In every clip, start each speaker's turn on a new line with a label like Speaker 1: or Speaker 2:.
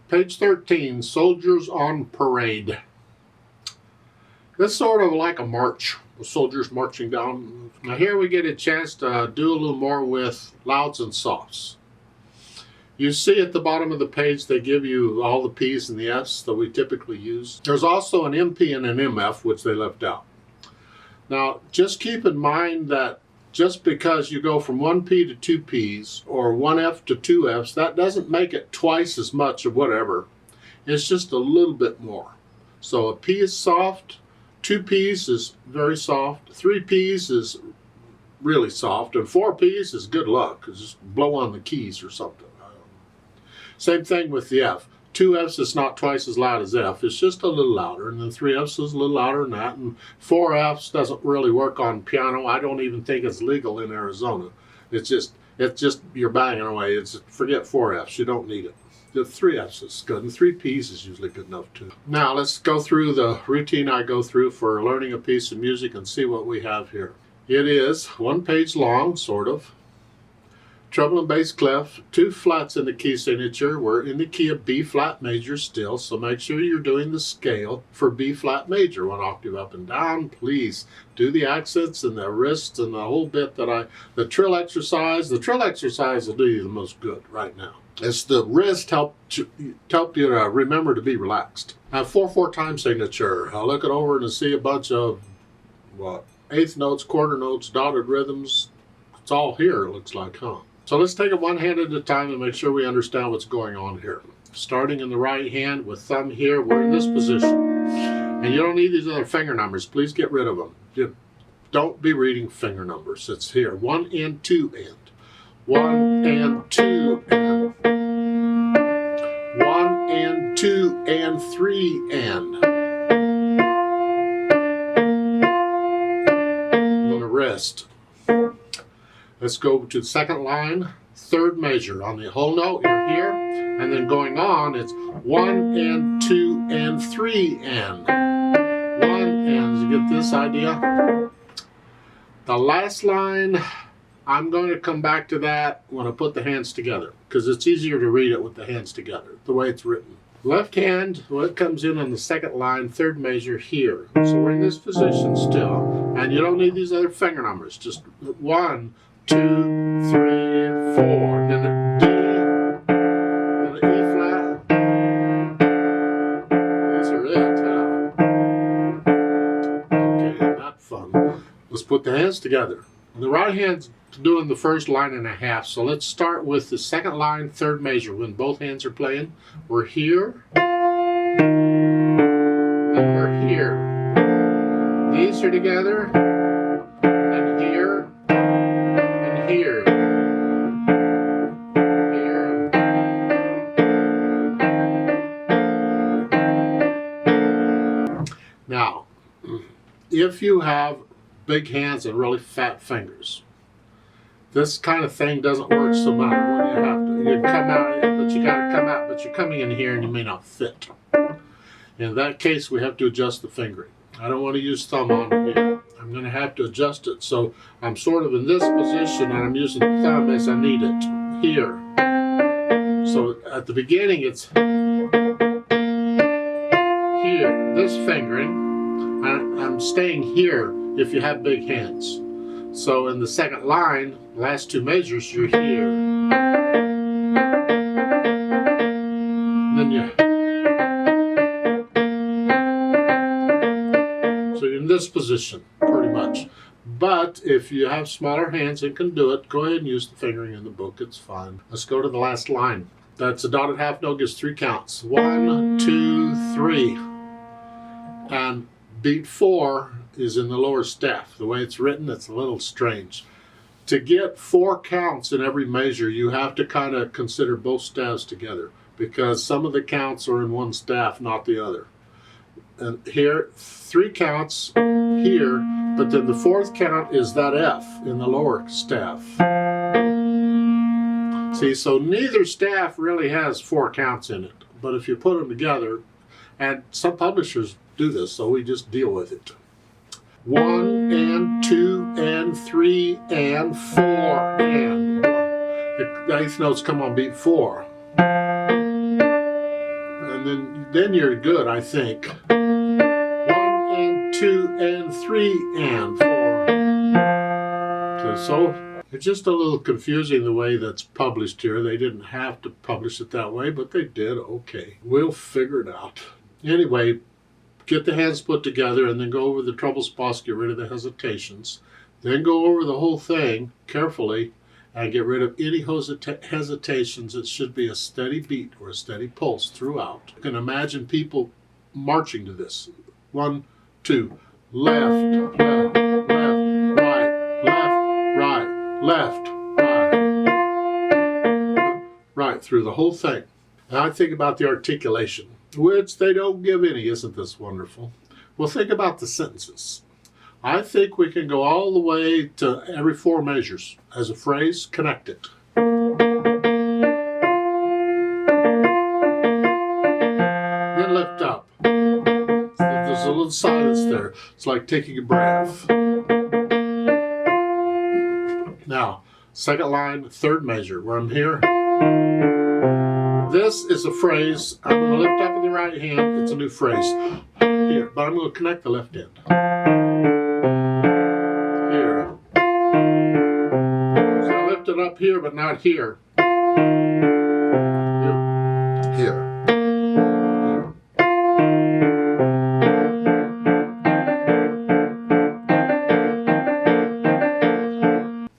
Speaker 1: Page 13, Soldiers on Parade. This is sort of like a march, the soldiers marching down. Now here we get a chance to do a little more with louds and softs. You see at the bottom of the page they give you all the P's and the F's that we typically use. There's also an MP and an MF, which they left out. Now just keep in mind that just because you go from one P to two P's or one F to two F's, that doesn't make it twice as much of whatever. It's just a little bit more. So a P is soft, two P's is very soft, three P's is really soft, and four P's is good luck. Just blow on the keys or something. Same thing with the F. Two F's is not twice as loud as F. It's just a little louder. And then three F's is a little louder than that. And four F's doesn't really work on piano. I don't even think it's legal in Arizona. It's just you're banging away. Forget four F's. You don't need it. The three F's is good. And three P's is usually good enough too. Now let's go through the routine I go through for learning a piece of music and see what we have here. It is one page long, sort of. Treble and bass clef, two flats in the key signature. We're in the key of B flat major still, so make sure you're doing the scale for B flat major, one octave up and down. Please do the accents and the wrists and the whole bit the trill exercise. The trill exercise will do you the most good right now. It's the wrist help you to remember to be relaxed. Now 4/4 time signature. I'll look it over and see a bunch of eighth notes, quarter notes, dotted rhythms. It's all here, it looks like, huh? So let's take it one hand at a time and make sure we understand what's going on here. Starting in the right hand with thumb here, we're in this position. And you don't need these other finger numbers. Please get rid of them. Don't be reading finger numbers. It's here. 1 and 2 and. 1 and 2 and. 1 and 2 and 3 and. And then the rest. Let's go to the second line, third measure. On the whole note, you're here, and then going on, it's 1 and 2 and 3 and. 1 and, you get this idea? The last line, I'm going to come back to that when I put the hands together, because it's easier to read it with the hands together, the way it's written. Left hand, well, it comes in on the second line, third measure here. So we're in this position still, and you don't need these other finger numbers. Just 1, 2, 3, 4. Then a D, then an E flat. These are it, huh? Okay, not fun. Let's put the hands together. The right hand's doing the first line and a half, so let's start with the second line, third measure. When both hands are playing, we're here, then we're here. These are together, and here, and here, here. Now, if you have big hands and really fat fingers, this kind of thing doesn't work so much when you have to. You come out, but you got to come out, but you're coming in here and you may not fit. In that case, we have to adjust the fingering. I don't want to use thumb on here. I'm going to have to adjust it. So I'm sort of in this position and I'm using thumb as I need it here. So at the beginning, it's here, this fingering. I'm staying here if you have big hands. So in the second line, last two measures, you're here. And then so you're in this position, pretty much. But if you have smaller hands and can do it, go ahead and use the fingering in the book. It's fine. Let's go to the last line. That's a dotted half note, gives 3 counts. 1, 2, 3. And beat 4 is in the lower staff. The way it's written, it's a little strange. To get 4 counts in every measure, you have to kind of consider both staves together, because some of the counts are in one staff, not the other. And here, 3 counts here, but then the 4th count is that F in the lower staff. See, so neither staff really has 4 counts in it, but if you put them together, and some publishers do this, so we just deal with it. 1 and 2 and 3 and 4 and. The eighth notes come on beat 4. and then you're good, I think. 1 and 2 and 3 and 4. So it's just a little confusing the way that's published here. They didn't have to publish it that way, but they did. Okay, we'll figure it out. Anyway, get the hands put together and then go over the treble spots, get rid of the hesitations. Then go over the whole thing carefully and get rid of any hesitations. It should be a steady beat or a steady pulse throughout. You can imagine people marching to this. 1, 2, left, left, left, right, left, right, right, through the whole thing. Now I think about the articulation, which they don't give any. Isn't this wonderful? Well, think about the sentences. I think we can go all the way to every 4 measures as a phrase, connect it. Then lift up. There's a little silence there. It's like taking a breath. Now, second line, 3rd measure, where I'm here. This is a phrase. I'm going to lift up with the right hand. It's a new phrase. Here, but I'm going to connect the left hand. Here. So I lift it up here, but not here. Here.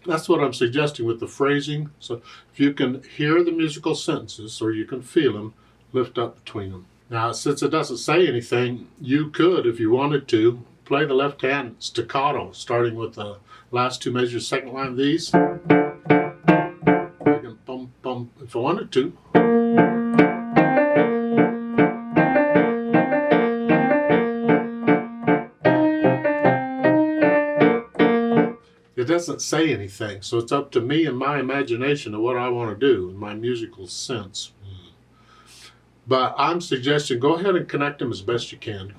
Speaker 1: That's what I'm suggesting with the phrasing. So if you can hear the musical sentences or you can feel them, lift up between them. Now, since it doesn't say anything, you could, if you wanted to, play the left hand staccato, starting with the last 2 measures, second line of these. I can bum, bum, if I wanted to. It doesn't say anything, so it's up to me and my imagination of what I want to do in my musical sense. But I'm suggesting go ahead and connect them as best you can.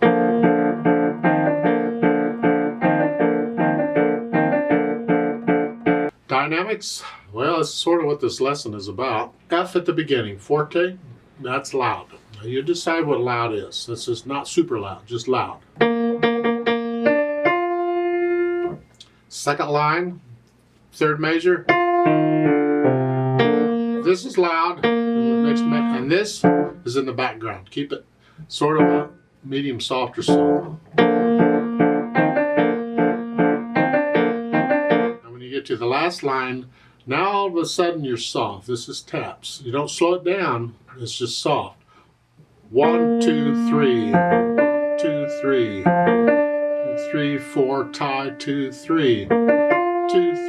Speaker 1: Dynamics, well, it's sort of what this lesson is about. F at the beginning, forte, that's loud. Now you decide what loud is. This is not super loud, just loud. Second line, 3rd measure. This is loud, and this is in the background. Keep it sort of a medium soft or so. And when you get to the last line, now all of a sudden you're soft. This is taps. You don't slow it down, it's just soft. 1, 2, 3. 1, 2, 3. 3, 4, tie, 2, 3, 2,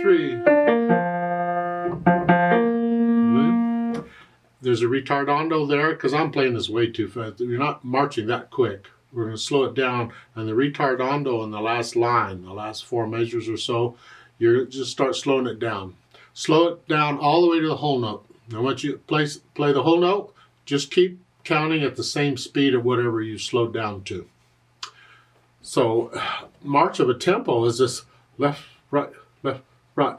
Speaker 1: 3. There's a retardando there because I'm playing this way too fast. You're not marching that quick. We're going to slow it down, and the retardando in the last line, the last 4 measures or so, you just start slowing it down. Slow it down all the way to the whole note. Now once you play the whole note, just keep counting at the same speed of whatever you slowed down to. So, march of a tempo is this left, right, left, right.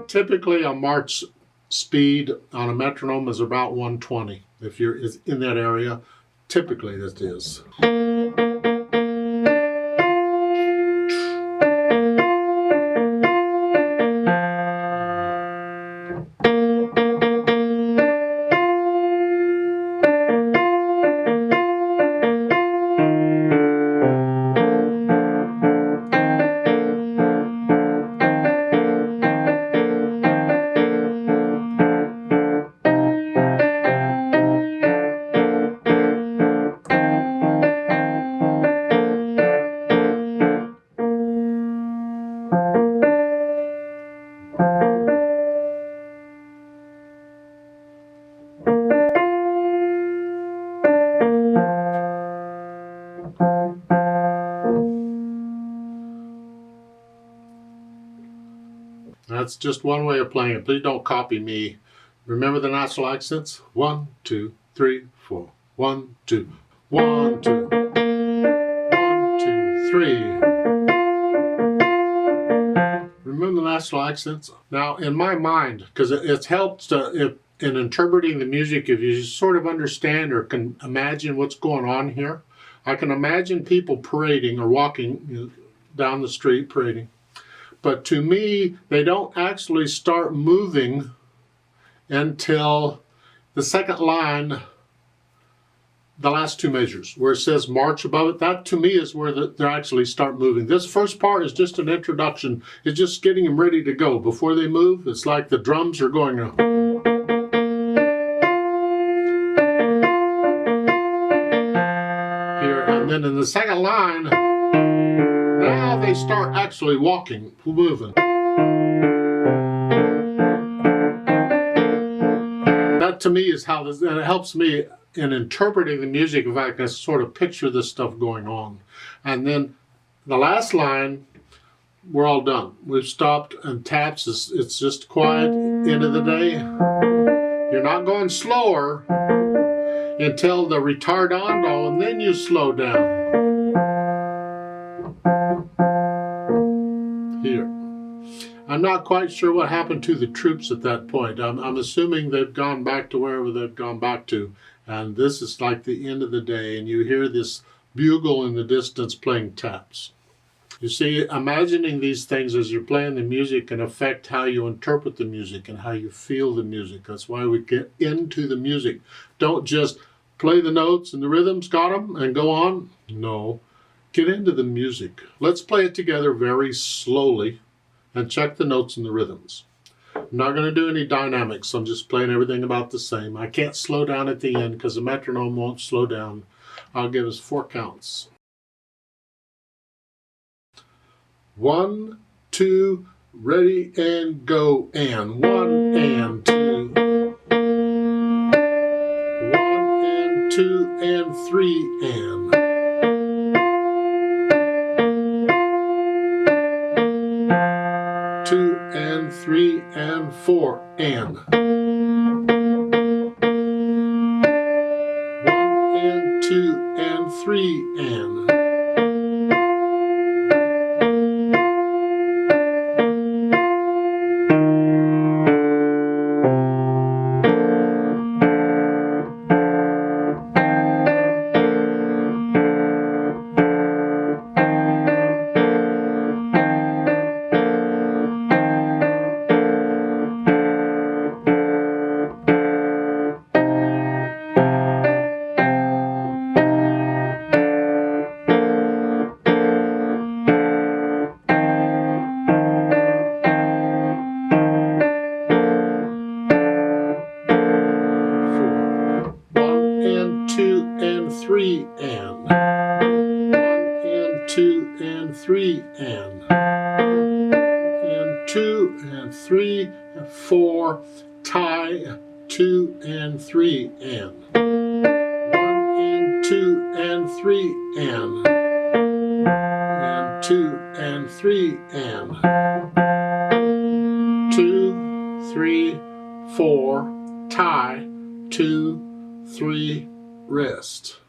Speaker 1: Typically, a march speed on a metronome is about 120. If you're in that area, typically this is. That's just one way of playing it. Please don't copy me. Remember the natural accents? 1, 2, 3, 4. 1, 2. 1, 2. 1, 2, 3. Remember the natural accents? Now, in my mind, because it's helped to, in interpreting the music, if you sort of understand or can imagine what's going on here. I can imagine people parading or walking down the street parading. But to me, they don't actually start moving until the second line, the last two measures, where it says march above it. That to me is where they actually start moving. This first part is just an introduction. It's just getting them ready to go. Before they move, it's like the drums are going here. And then in the second line, now they start actually walking, moving. That to me is how this, and it helps me in interpreting the music if I can sort of picture this stuff going on. And then the last line, we're all done. We've stopped and taps. It's just quiet, end of the day. You're not going slower until the ritardando, and then you slow down. Here. I'm not quite sure what happened to the troops at that point. I'm assuming they've gone back to wherever they've gone back to. And this is like the end of the day, and you hear this bugle in the distance playing taps. You see, imagining these things as you're playing the music can affect how you interpret the music and how you feel the music. That's why we get into the music. Don't just play the notes and the rhythms, got them, and go on. No, get into the music. Let's play it together very slowly and check the notes and the rhythms. I'm not going to do any dynamics. I'm just playing everything about the same. I can't slow down at the end because the metronome won't slow down. I'll give us 4 counts. 1, 2, ready and go, and 1 and 2. 1 and 2 and 3 and. 2 and 3 and 4 and. 1 and 2 and 3 and. 3 and. 1 and 2 and 3 and. 2 and 3 and 4, tie, 2 and 3 and. 1 and 2 and 3 and. 2 and 3 and. 2, 3, 4, tie, 2, 3, rest.